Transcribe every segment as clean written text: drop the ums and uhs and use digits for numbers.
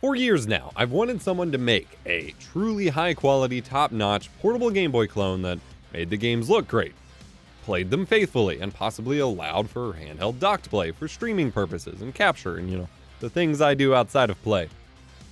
For years now, I've wanted someone to make a truly high-quality, top-notch, portable Game Boy clone that made the games look great, played them faithfully, and possibly allowed for handheld docked play for streaming purposes and capture and, the things I do outside of play.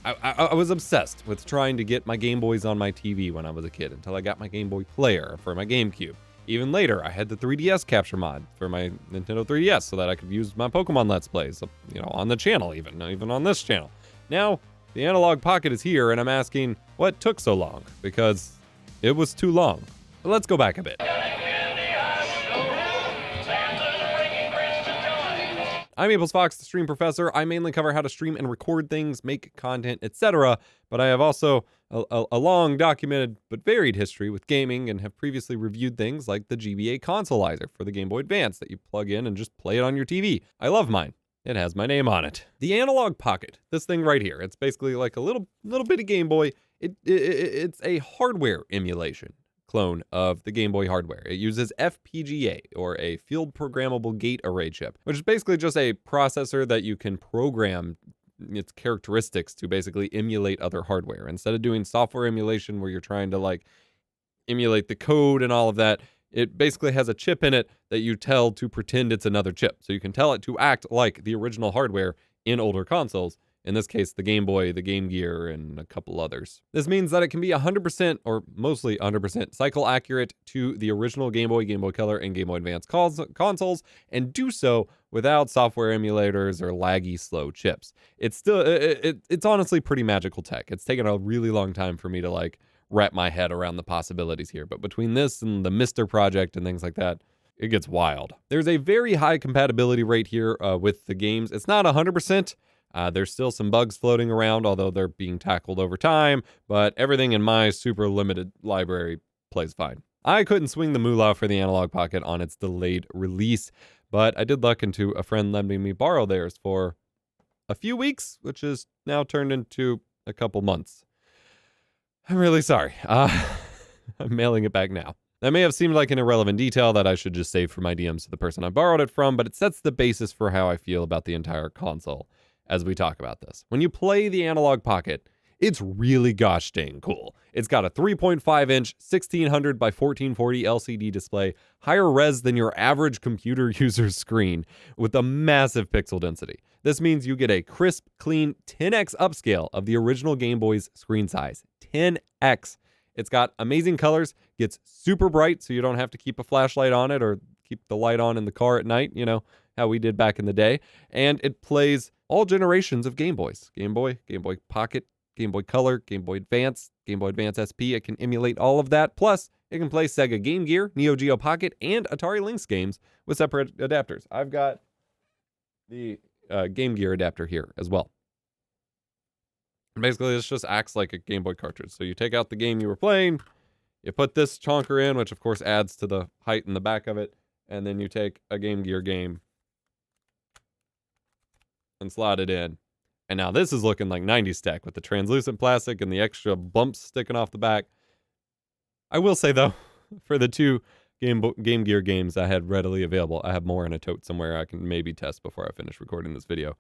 I was obsessed with trying to get my Game Boys on my TV when I was a kid until I got my Game Boy Player for my GameCube. Even later, I had the 3DS capture mod for my Nintendo 3DS so that I could use my Pokemon Let's Plays, on the channel even on this channel. Now, the Analogue Pocket is here, and I'm asking, what took so long? Because it was too long. But let's go back a bit. I'm EposVox, the stream professor. I mainly cover how to stream and record things, make content, etc. But I have also a long documented but varied history with gaming and have previously reviewed things like the GBA Consoleizer for the Game Boy Advance that you plug in and just play it on your TV. I love mine. It has my name on it. The Analogue Pocket, this thing right here, it's basically like a little bitty Game Boy. It's a hardware emulation clone of the Game Boy hardware. It uses FPGA, or a field programmable gate array chip, which is basically just a processor that you can program its characteristics to basically emulate other hardware. Instead of doing software emulation where you're trying to emulate the code and all of that, it basically has a chip in it that you tell to pretend it's another chip. So you can tell it to act like the original hardware in older consoles. In this case, the Game Boy, the Game Gear, and a couple others. This means that it can be 100%, or mostly 100%, cycle accurate to the original Game Boy, Game Boy Color, and Game Boy Advance consoles, and do so without software emulators or laggy, slow chips. It's still, it's honestly pretty magical tech. It's taken a really long time for me to wrap my head around the possibilities here. But between this and the Mister project and things like that, it gets wild. There's a very high compatibility rate here with the games. It's not 100%. There's still some bugs floating around, although they're being tackled over time, but everything in my super limited library plays fine. I couldn't swing the moolah for the Analogue Pocket on its delayed release, but I did luck into a friend letting me borrow theirs for a few weeks, which is now turned into a couple months. I'm really sorry. I'm mailing it back now. That may have seemed like an irrelevant detail that I should just save for my DMs to the person I borrowed it from, but it sets the basis for how I feel about the entire console as we talk about this. When you play the Analogue Pocket, it's really gosh dang cool. It's got a 3.5-inch 1600 by 1440 LCD display, higher res than your average computer user's screen, with a massive pixel density. This means you get a crisp, clean 10x upscale of the original Game Boy's screen size. 10x. It's got amazing colors, gets super bright so you don't have to keep a flashlight on it or keep the light on in the car at night, how we did back in the day. And it plays all generations of Game Boys. Game Boy, Game Boy Pocket, Game Boy Color, Game Boy Advance, Game Boy Advance SP. It can emulate all of that. Plus, it can play Sega Game Gear, Neo Geo Pocket, and Atari Lynx games with separate adapters. I've got the Game Gear adapter here as well. And basically, this just acts like a Game Boy cartridge. So you take out the game you were playing, you put this chonker in, which of course adds to the height in the back of it, and then you take a Game Gear game and slot it in. And now this is looking like 90s tech with the translucent plastic and the extra bumps sticking off the back. I will say though, for the two Game Gear games I had readily available, I have more in a tote somewhere I can maybe test before I finish recording this video.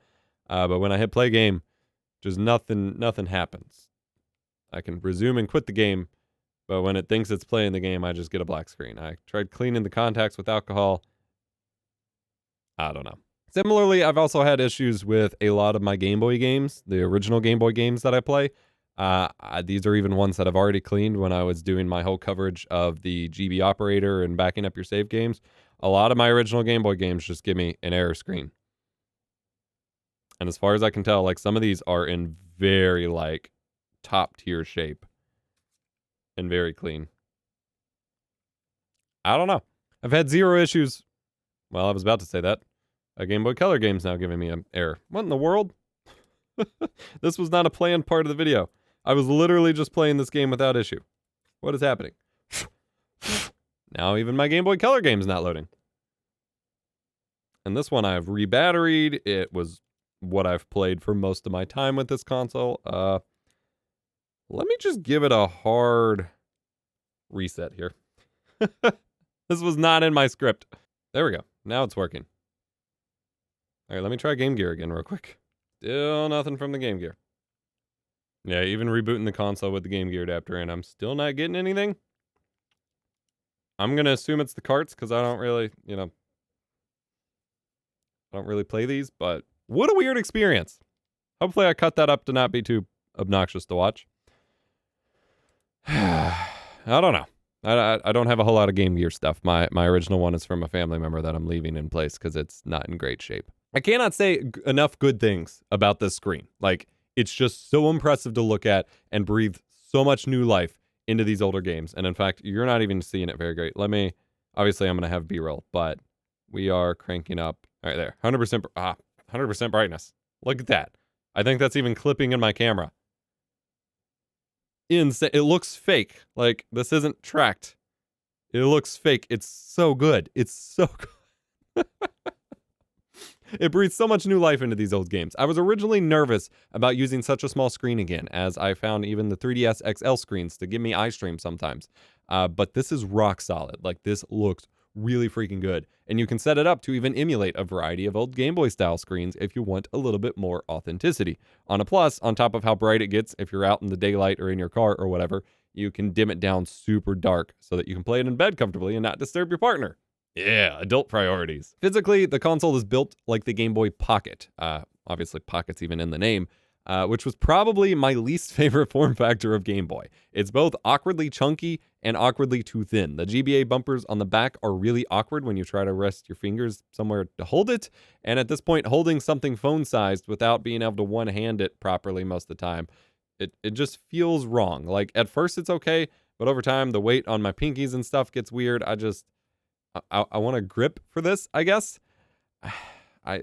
But when I hit play game, just nothing happens. I can resume and quit the game, but when it thinks it's playing the game, I just get a black screen. I tried cleaning the contacts with alcohol. I don't know. Similarly, I've also had issues with a lot of my Game Boy games, the original Game Boy games that I play. These are even ones that I've already cleaned when I was doing my whole coverage of the GB operator and backing up your save games. A lot of my original Game Boy games just give me an error screen. And as far as I can tell, some of these are in very top tier shape and very clean. I don't know. I've had zero issues. Well, I was about to say that. A Game Boy Color game's now giving me an error. What in the world? This was not a planned part of the video. I was literally just playing this game without issue. What is happening? Now even my Game Boy Color game's not loading. And this one I've rebatteried. It was what I've played for most of my time with this console. Let me just give it a hard reset here. This was not in my script. There we go. Now it's working. All right, let me try Game Gear again real quick. Still nothing from the Game Gear. Yeah, even rebooting the console with the Game Gear adapter in, I'm still not getting anything. I'm gonna assume it's the carts because I don't really, I don't really play these, but what a weird experience. Hopefully I cut that up to not be too obnoxious to watch. I don't know. I don't have a whole lot of Game Gear stuff. My original one is from a family member that I'm leaving in place because it's not in great shape. I cannot say enough good things about this screen. Like, it's just so impressive to look at and breathe so much new life into these older games. And in fact, you're not even seeing it very great. Obviously I'm going to have B-roll, but we are cranking up. All right, there. 100% brightness. Look at that. I think that's even clipping in my camera. Insane. It looks fake. Like, this isn't tracked. It looks fake. It's so good. It's so good. It breathes so much new life into these old games. I was originally nervous about using such a small screen again, as I found even the 3DS XL screens to give me eye stream sometimes. But this is rock solid. Like, this looks really freaking good. And you can set it up to even emulate a variety of old Game Boy style screens if you want a little bit more authenticity. On a plus, on top of how bright it gets if you're out in the daylight or in your car or whatever, you can dim it down super dark so that you can play it in bed comfortably and not disturb your partner. Yeah, adult priorities. Physically, the console is built like the Game Boy Pocket. Obviously, Pocket's even in the name. Which was probably my least favorite form factor of Game Boy. It's both awkwardly chunky and awkwardly too thin. The GBA bumpers on the back are really awkward when you try to rest your fingers somewhere to hold it, and at this point, holding something phone-sized without being able to one-hand it properly most of the time, it just feels wrong. Like, at first it's okay, but over time, the weight on my pinkies and stuff gets weird. I want a grip for this, I guess. I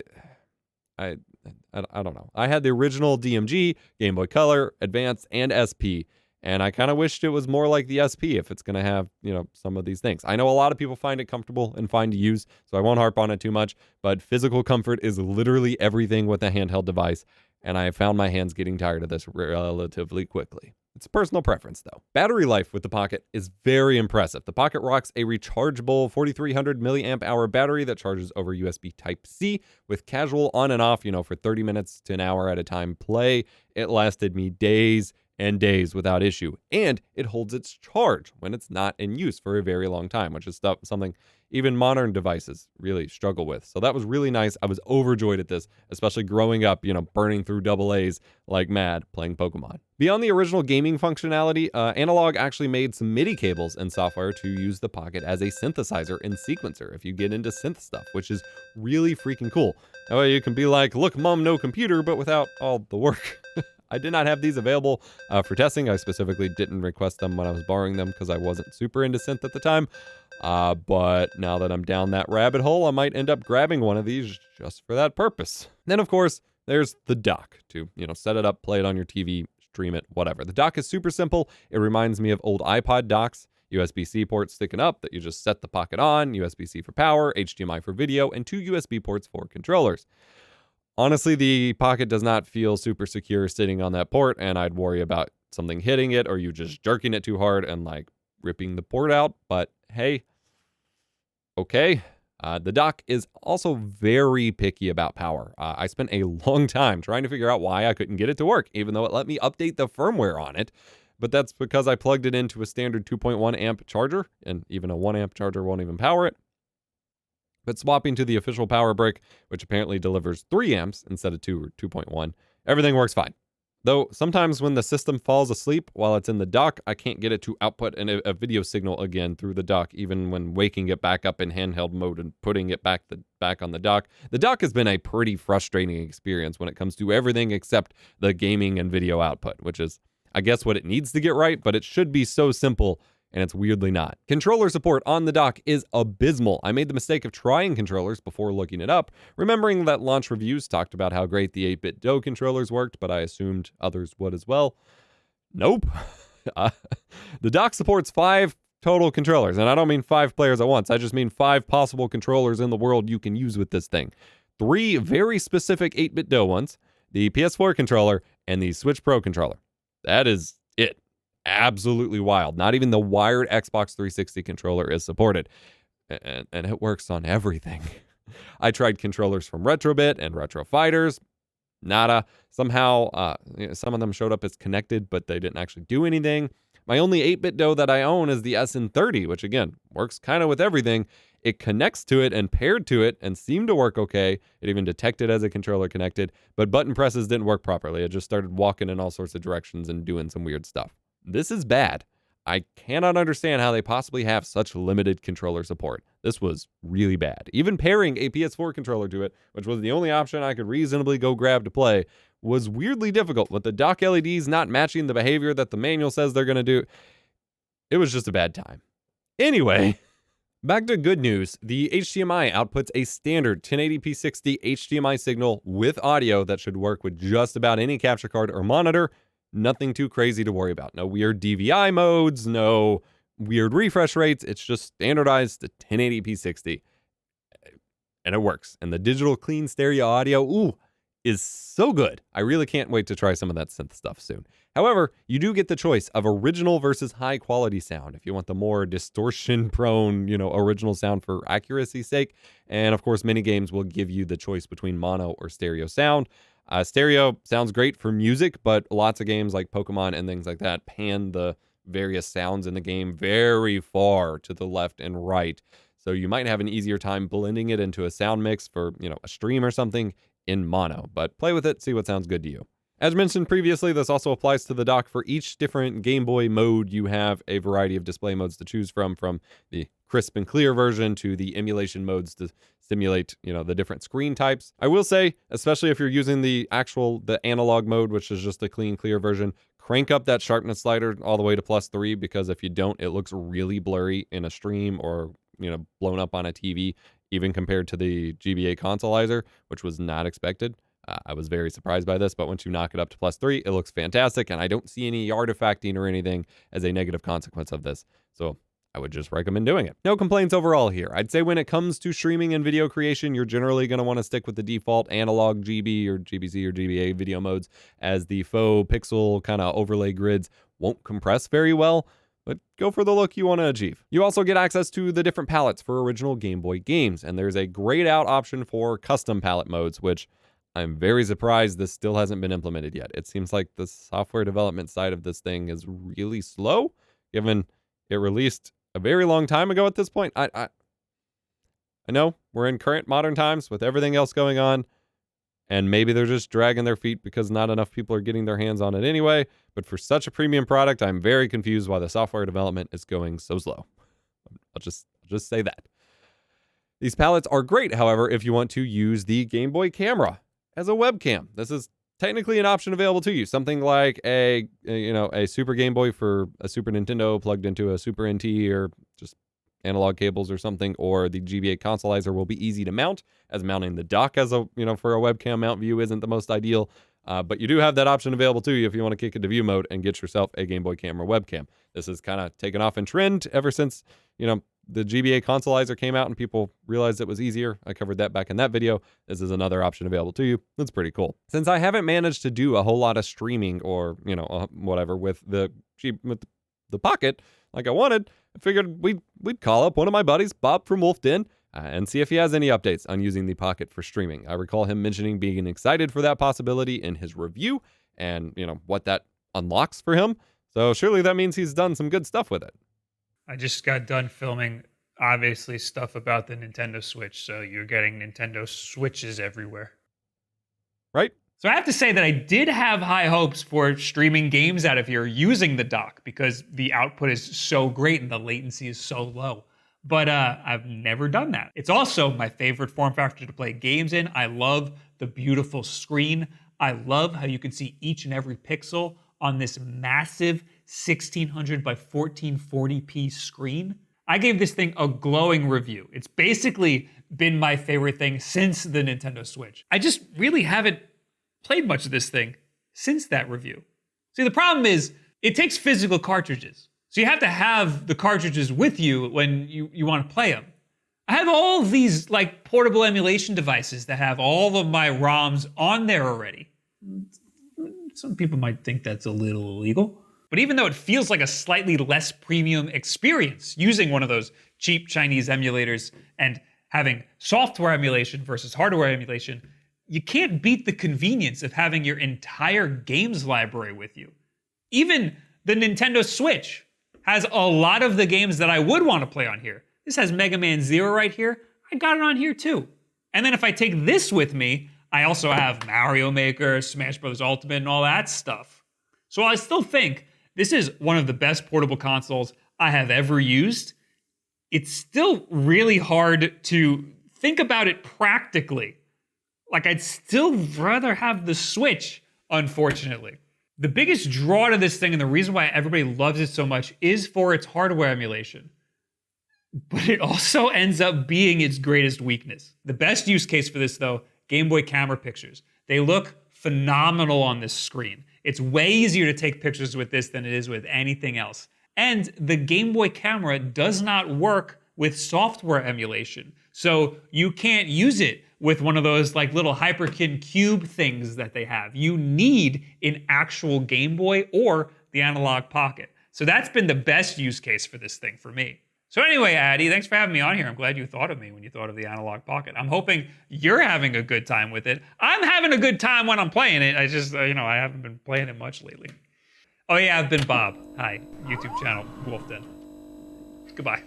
don't know. I had the original DMG, Game Boy Color, Advance, and SP, and I kind of wished it was more like the SP if it's going to have, some of these things. I know a lot of people find it comfortable and fine to use, so I won't harp on it too much, but physical comfort is literally everything with a handheld device, and I found my hands getting tired of this relatively quickly. It's a personal preference, though. Battery life with the Pocket is very impressive. The Pocket rocks a rechargeable 4,300 milliamp hour battery that charges over USB Type-C with casual on and off, for 30 minutes to an hour at a time play. It lasted me days and days without issue, and it holds its charge when it's not in use for a very long time, which is something even modern devices really struggle with. So that was really nice. I was overjoyed at this, especially growing up, burning through AA's like mad playing Pokemon. Beyond the original gaming functionality, Analogue actually made some MIDI cables and software to use the Pocket as a synthesizer and sequencer if you get into synth stuff, which is really freaking cool. That way you can be like, look, mom, no computer, but without all the work. I did not have these available for testing. I specifically didn't request them when I was borrowing them because I wasn't super into synth at the time. But now that I'm down that rabbit hole, I might end up grabbing one of these just for that purpose. Then, of course, there's the dock to, set it up, play it on your TV, stream it, whatever. The dock is super simple. It reminds me of old iPod docks. USB-C ports sticking up that you just set the Pocket on, USB-C for power, HDMI for video, and 2 USB ports for controllers. Honestly, the Pocket does not feel super secure sitting on that port, and I'd worry about something hitting it or you just jerking it too hard and ripping the port out. But hey, okay. The dock is also very picky about power. I spent a long time trying to figure out why I couldn't get it to work, even though it let me update the firmware on it. But that's because I plugged it into a standard 2.1 amp charger, and even a 1 amp charger won't even power it. But swapping to the official power brick, which apparently delivers 3 amps instead of 2 or 2.1, everything works fine. Though sometimes when the system falls asleep while it's in the dock, I can't get it to output a video signal again through the dock, even when waking it back up in handheld mode and putting it back on the dock. The dock has been a pretty frustrating experience when it comes to everything except the gaming and video output, which is, I guess, what it needs to get right, but it should be so simple, and it's weirdly not. Controller support on the dock is abysmal. I made the mistake of trying controllers before looking it up, remembering that launch reviews talked about how great the 8-bit DOE controllers worked, but I assumed others would as well. Nope. The dock supports 5 total controllers, and I don't mean 5 players at once. I just mean 5 possible controllers in the world you can use with this thing. 3 very specific 8-bit DOE ones, the PS4 controller, and the Switch Pro controller. That is it. Absolutely wild. Not even the wired Xbox 360 controller is supported. And it works on everything. I tried controllers from Retrobit and Retro Fighters. nada. Somehow, some of them showed up as connected, but they didn't actually do anything. My only 8-bit DOE that I own is the SN30, which again, works kind of with everything. It connects to it and paired to it and seemed to work okay. It even detected as a controller connected, but button presses didn't work properly. It just started walking in all sorts of directions and doing some weird stuff. This is bad. I cannot understand how they possibly have such limited controller support. This was really bad. Even pairing a PS4 controller to it, which was the only option I could reasonably go grab to play, was weirdly difficult, with the dock LEDs not matching the behavior that the manual says they're going to do. It was just a bad time. Anyway, back to good news. The HDMI outputs a standard 1080p 60 HDMI signal with audio that should work with just about any capture card or monitor. Nothing too crazy to worry about. No weird DVI modes, no weird refresh rates. It's just standardized to 1080p 60. And it works. And the digital clean stereo audio, is so good. I really can't wait to try some of that synth stuff soon. However, you do get the choice of original versus high quality sound if you want the more distortion prone, original sound for accuracy's sake. And of course, many games will give you the choice between mono or stereo sound. Stereo sounds great for music, but lots of games like Pokemon and things like that pan the various sounds in the game very far to the left and right. So you might have an easier time blending it into a sound mix for, a stream or something in mono. But play with it, see what sounds good to you. As mentioned previously, this also applies to the dock. For each different Game Boy mode, you have a variety of display modes to choose from the crisp and clear version to the emulation modes to simulate, the different screen types. I will say, especially if you're using the analog mode, which is just the clean, clear version, crank up that sharpness slider all the way to +3, because if you don't, it looks really blurry in a stream or, blown up on a TV, even compared to the GBA consolizer, which was not expected. I was very surprised by this, but once you knock it up to +3, it looks fantastic, and I don't see any artifacting or anything as a negative consequence of this. So I would just recommend doing it. No complaints overall here. I'd say when it comes to streaming and video creation, you're generally going to want to stick with the default analog GB or GBC or GBA video modes, as the faux pixel kind of overlay grids won't compress very well, but go for the look you want to achieve. You also get access to the different palettes for original Game Boy games, and there's a grayed out option for custom palette modes, which I'm very surprised this still hasn't been implemented yet. It seems like the software development side of this thing is really slow, given it released a very long time ago at this point. I know we're in current modern times with everything else going on, and maybe they're just dragging their feet because not enough people are getting their hands on it anyway. But for such a premium product, I'm very confused why the software development is going so slow. I'll just say that. These palettes are great, however, if you want to use the Game Boy camera as a webcam. This is technically an option available to you. Something like a Super Game Boy for a Super Nintendo plugged into a Super NT or just analog cables or something, or the GBA consolizer will be easy to mount, as mounting the dock as a, for a webcam mount view isn't the most ideal. But you do have that option available to you if you want to kick into view mode and get yourself a Game Boy camera webcam. This has kind of taken off in trend ever since, the GBA consolizer came out and people realized it was easier. I covered that back in that video. This is another option available to you. That's pretty cool. Since I haven't managed to do a whole lot of streaming or, whatever with the Pocket like I wanted, I figured we'd call up one of my buddies, Bob from Wolf Den, and see if he has any updates on using the Pocket for streaming. I recall him mentioning being excited for that possibility in his review and, what that unlocks for him. So surely that means he's done some good stuff with it. I just got done filming, obviously, stuff about the Nintendo Switch, so you're getting Nintendo Switches everywhere. Right? So I have to say that I did have high hopes for streaming games out of here using the dock, because the output is so great and the latency is so low. But I've never done that. It's also my favorite form factor to play games in. I love the beautiful screen. I love how you can see each and every pixel on this massive 1600 by 1440p screen. I gave this thing a glowing review. It's basically been my favorite thing since the Nintendo Switch. I just really haven't played much of this thing since that review. See, the problem is it takes physical cartridges. So you have to have the cartridges with you when you want to play them. I have all of these portable emulation devices that have all of my ROMs on there already. Some people might think that's a little illegal. But even though it feels like a slightly less premium experience using one of those cheap Chinese emulators and having software emulation versus hardware emulation, you can't beat the convenience of having your entire games library with you. Even the Nintendo Switch has a lot of the games that I would want to play on here. This has Mega Man Zero right here. I got it on here too. And then if I take this with me, I also have Mario Maker, Smash Bros. Ultimate, and all that stuff. So I still think this is one of the best portable consoles I have ever used. It's still really hard to think about it practically. Like, I'd still rather have the Switch, unfortunately. The biggest draw to this thing and the reason why everybody loves it so much is for its hardware emulation. But it also ends up being its greatest weakness. The best use case for this, though, Game Boy camera pictures. They look phenomenal on this screen. It's way easier to take pictures with this than it is with anything else. And the Game Boy camera does not work with software emulation. So you can't use it with one of those like little Hyperkin Cube things that they have. You need an actual Game Boy or the Analogue Pocket. So that's been the best use case for this thing for me. So anyway, Addy, thanks for having me on here. I'm glad you thought of me when you thought of the Analogue Pocket. I'm hoping you're having a good time with it. I'm having a good time when I'm playing it. I just, I haven't been playing it much lately. Oh yeah, I've been Bob. Hi, YouTube channel, Wolfden. Goodbye.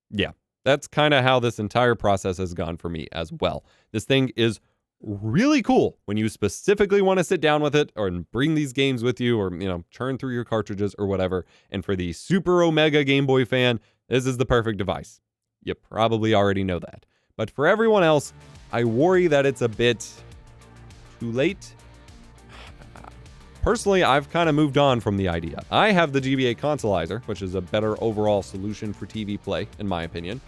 Yeah, that's kind of how this entire process has gone for me as well. This thing is really cool when you specifically want to sit down with it or bring these games with you or, churn through your cartridges or whatever. And for the super Omega Game Boy fan, this is the perfect device. You probably already know that. But for everyone else, I worry that it's a bit too late. Personally, I've kind of moved on from the idea. I have the GBA Consolizer, which is a better overall solution for TV play, in my opinion.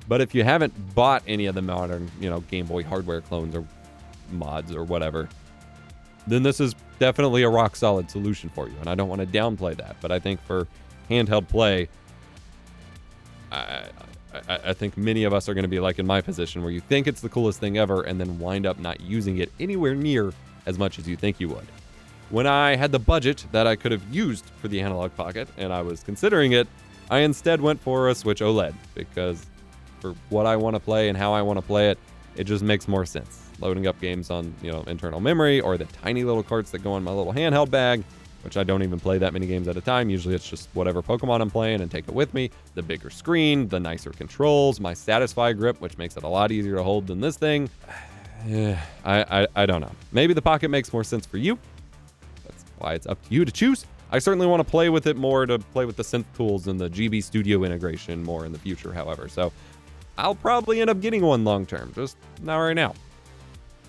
But if you haven't bought any of the modern, Game Boy hardware clones or mods or whatever, then this is definitely a rock solid solution for you. And I don't want to downplay that. But I think for handheld play, I think many of us are going to be like in my position where you think it's the coolest thing ever and then wind up not using it anywhere near as much as you think you would. When I had the budget that I could have used for the Analogue Pocket and I was considering it, I instead went for a Switch OLED because for what I want to play and how I want to play it, it just makes more sense. Loading up games on, internal memory or the tiny little carts that go in my little handheld bag, which I don't even play that many games at a time. Usually it's just whatever Pokemon I'm playing and take it with me. The bigger screen, the nicer controls, my Satisfy grip, which makes it a lot easier to hold than this thing. I don't know. Maybe the Pocket makes more sense for you. That's why it's up to you to choose. I certainly want to play with it more, to play with the synth tools and the GB Studio integration more in the future, however. So I'll probably end up getting one long term, just not right now.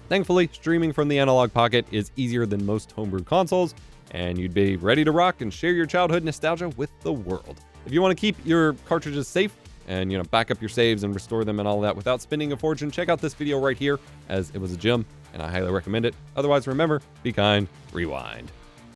Thankfully, streaming from the Analogue Pocket is easier than most homebrew consoles, and you'd be ready to rock and share your childhood nostalgia with the world. If you want to keep your cartridges safe and, back up your saves and restore them and all that without spending a fortune, check out this video right here, as it was a gem, and I highly recommend it. Otherwise, remember, be kind, rewind.